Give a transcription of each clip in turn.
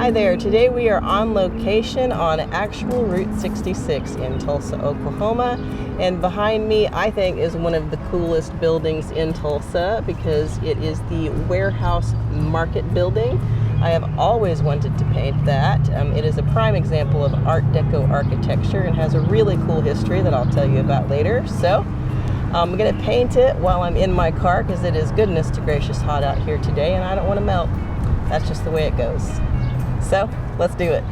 Hi there, today we are on location on actual Route 66 in Tulsa, Oklahoma, and behind me I think is one of the coolest buildings in Tulsa because it is the Warehouse Market building. I have always wanted to paint that. It is a prime example of Art Deco architecture and has a really cool history that I'll tell you about later. So I'm going to paint it while I'm in my car because it is goodness to gracious hot out here today and I don't want to melt. That's just the way it goes. So, let's do it.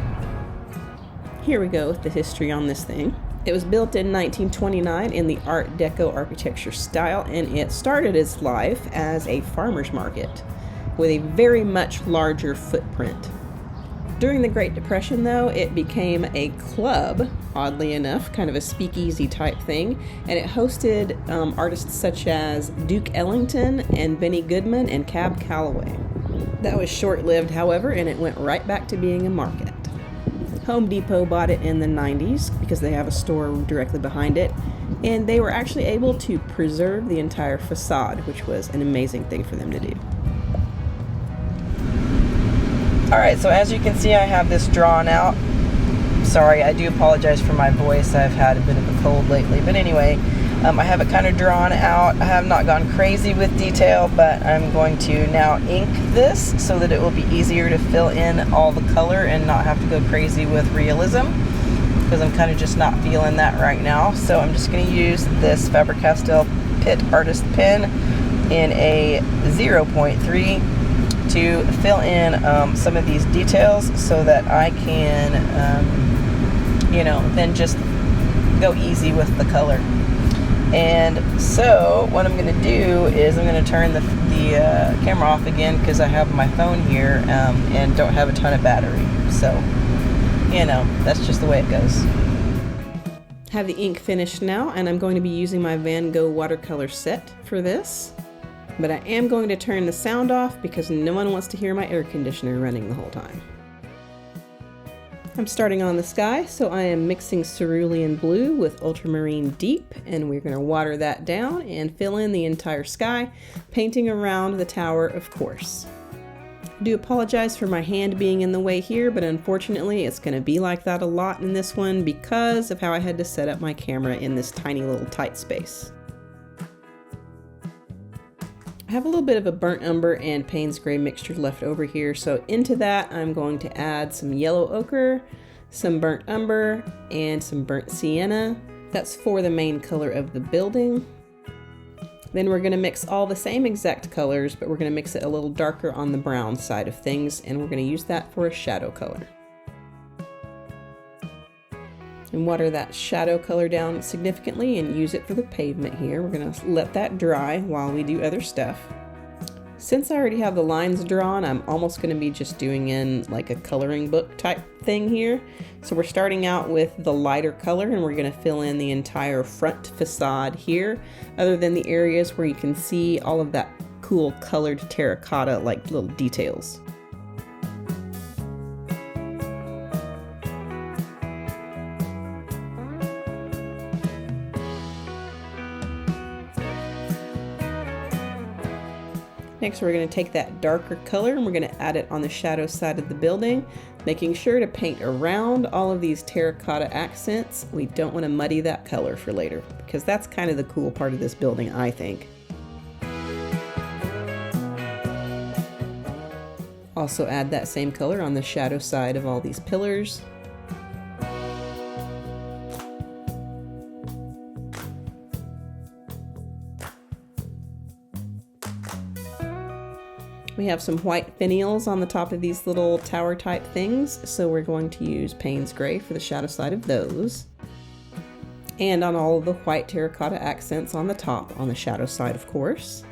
Here we go with the history on this thing. It was built in 1929 in the Art Deco architecture style, and it started its life as a farmer's market with a very much larger footprint. During the Great Depression, though, it became a club, oddly enough, kind of a speakeasy type thing, and it hosted artists such as Duke Ellington and Benny Goodman and Cab Calloway. That was short-lived, however, and it went right back to being a market. Home Depot bought it in the 90s because they have a store directly behind it, and they were actually able to preserve the entire facade, which was an amazing thing for them to do. Alright, so as you can see, I have this drawn out. Sorry, I do apologize for my voice. I've had a bit of a cold lately, but anyway, I have it kind of drawn out. I have not gone crazy with detail, but I'm going to now ink this so that it will be easier to fill in all the color and not have to go crazy with realism, because I'm kind of just not feeling that right now. So I'm just going to use this Faber Castell Pitt Artist Pen in a 0.3 to fill in some of these details so that I can, then just go easy with the color. And so what I'm going to do is I'm going to turn the camera off again because I have my phone here and don't have a ton of battery. So, that's just the way it goes. Have the ink finished now, and I'm going to be using my Van Gogh watercolor set for this. But I am going to turn the sound off because no one wants to hear my air conditioner running the whole time. I'm starting on the sky, so I am mixing Cerulean Blue with Ultramarine Deep, and we're going to water that down and fill in the entire sky, painting around the tower, of course. I do apologize for my hand being in the way here, but unfortunately it's going to be like that a lot in this one because of how I had to set up my camera in this tiny little tight space. I have a little bit of a burnt umber and Payne's gray mixture left over here, so into that I'm going to add some yellow ochre, some burnt umber, and some burnt sienna. That's for the main color of the building. Then we're going to mix all the same exact colors, but we're going to mix it a little darker on the brown side of things, and we're going to use that for a shadow color. And water that shadow color down significantly and use it for the pavement here. We're going to let that dry while we do other stuff. Since I already have the lines drawn, I'm almost going to be just doing in like a coloring book type thing here. So we're starting out with the lighter color and we're going to fill in the entire front facade here, other than the areas where you can see all of that cool colored terracotta like little details. Next, we're going to take that darker color and we're going to add it on the shadow side of the building, making sure to paint around all of these terracotta accents. We don't want to muddy that color for later, because that's kind of the cool part of this building, I think. Also add that same color on the shadow side of all these pillars. We have some white finials on the top of these little tower type things, so we're going to use Payne's gray for the shadow side of those. And on all of the white terracotta accents on the top, on the shadow side, of course.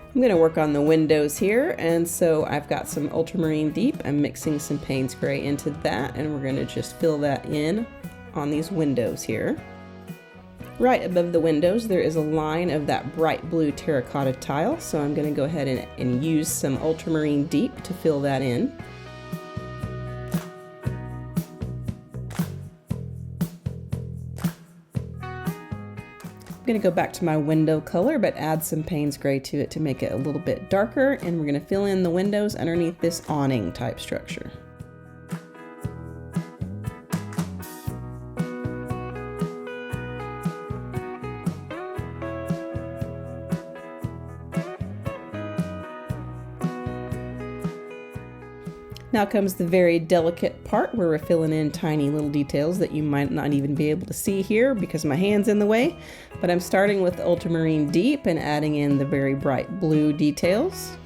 I'm going to work on the windows here, and so I've got some Ultramarine Deep. I'm mixing some Payne's gray into that, and we're going to just fill that in on these windows here. Right above the windows there is a line of that bright blue terracotta tile, so I'm going to go ahead and use some Ultramarine Deep to fill that in. I'm going to go back to my window color, but add some Payne's Gray to it to make it a little bit darker, and we're going to fill in the windows underneath this awning type structure. Now comes the very delicate part where we're filling in tiny little details that you might not even be able to see here because my hand's in the way. But I'm starting with Ultramarine Deep and adding in the very bright blue details.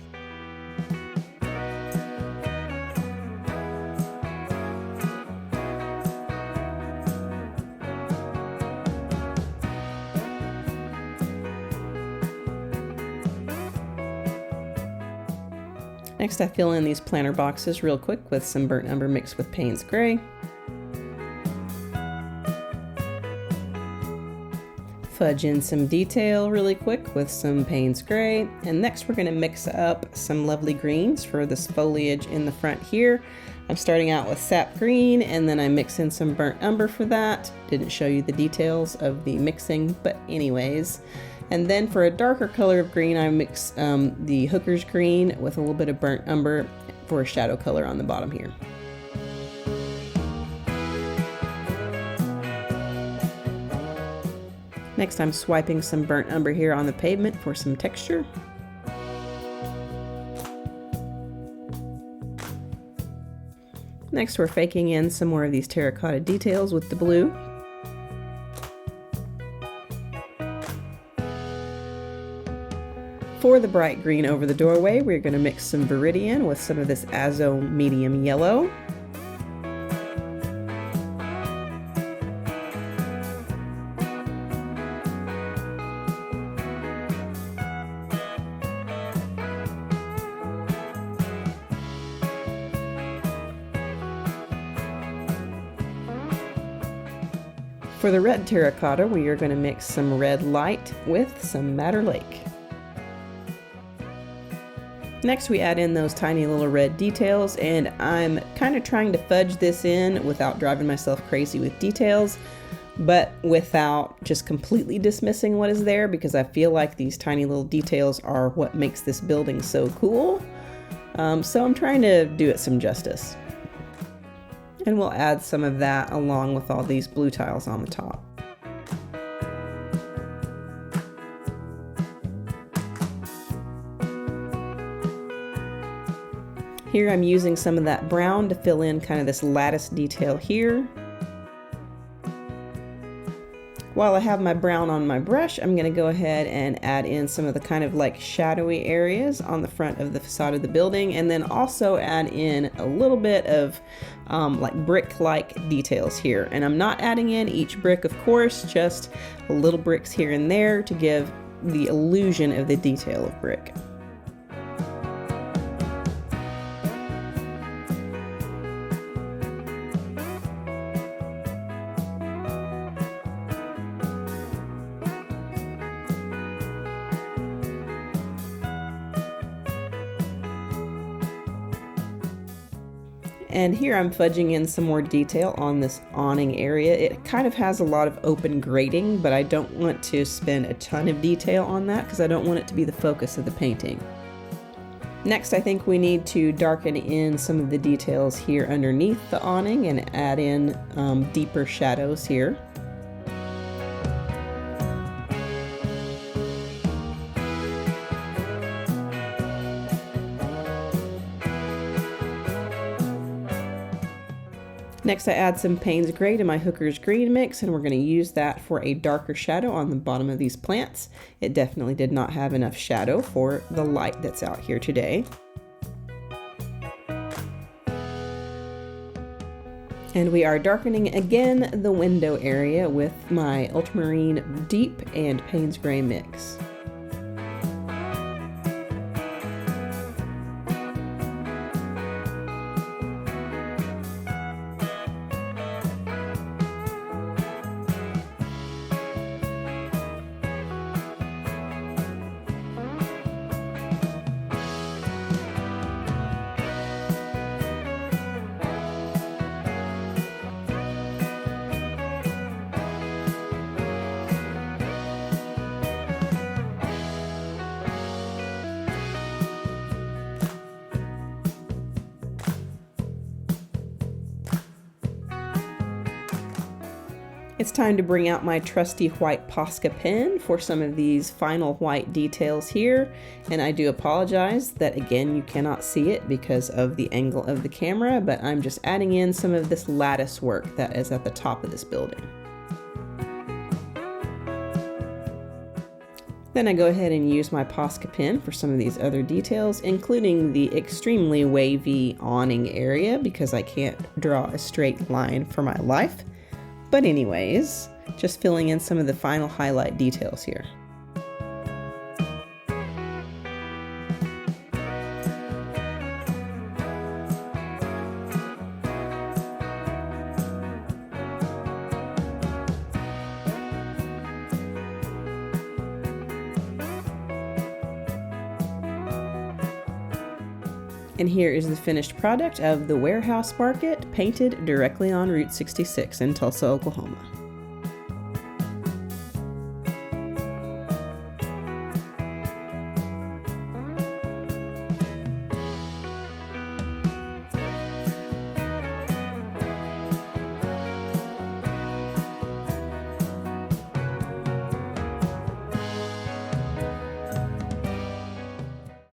Next, I fill in these planter boxes real quick with some burnt umber mixed with Payne's Gray. Fudge in some detail really quick with some Payne's Gray. And next we're going to mix up some lovely greens for this foliage in the front here. I'm starting out with Sap Green, and then I mix in some burnt umber for that. Didn't show you the details of the mixing, but anyways. And then for a darker color of green, I mix the Hooker's Green with a little bit of burnt umber for a shadow color on the bottom here. Next, I'm swiping some burnt umber here on the pavement for some texture. Next, we're faking in some more of these terracotta details with the blue. For the bright green over the doorway, we're going to mix some Viridian with some of this Azo Medium Yellow. For the red terracotta, we are going to mix some red light with some Madder Lake. Next, we add in those tiny little red details, and I'm kind of trying to fudge this in without driving myself crazy with details, but without just completely dismissing what is there, because I feel like these tiny little details are what makes this building so cool. So I'm trying to do it some justice. And we'll add some of that along with all these blue tiles on the top. Here I'm using some of that brown to fill in kind of this lattice detail here. While I have my brown on my brush, I'm going to go ahead and add in some of the kind of like shadowy areas on the front of the facade of the building, and then also add in a little bit of like brick-like details here. And I'm not adding in each brick, of course, just little bricks here and there to give the illusion of the detail of brick. And here I'm fudging in some more detail on this awning area. It kind of has a lot of open grating, but I don't want to spend a ton of detail on that because I don't want it to be the focus of the painting. Next, I think we need to darken in some of the details here underneath the awning and add in deeper shadows here. Next, I add some Payne's Gray to my Hooker's Green mix, and we're going to use that for a darker shadow on the bottom of these plants. It definitely did not have enough shadow for the light that's out here today. And we are darkening again the window area with my Ultramarine Deep and Payne's Gray mix. It's time to bring out my trusty white Posca pen for some of these final white details here. And I do apologize that again you cannot see it because of the angle of the camera, but I'm just adding in some of this lattice work that is at the top of this building. Then I go ahead and use my Posca pen for some of these other details, including the extremely wavy awning area because I can't draw a straight line for my life. But anyways, just filling in some of the final highlight details here. And here is the finished product of the warehouse market, painted directly on Route 66 in Tulsa, Oklahoma.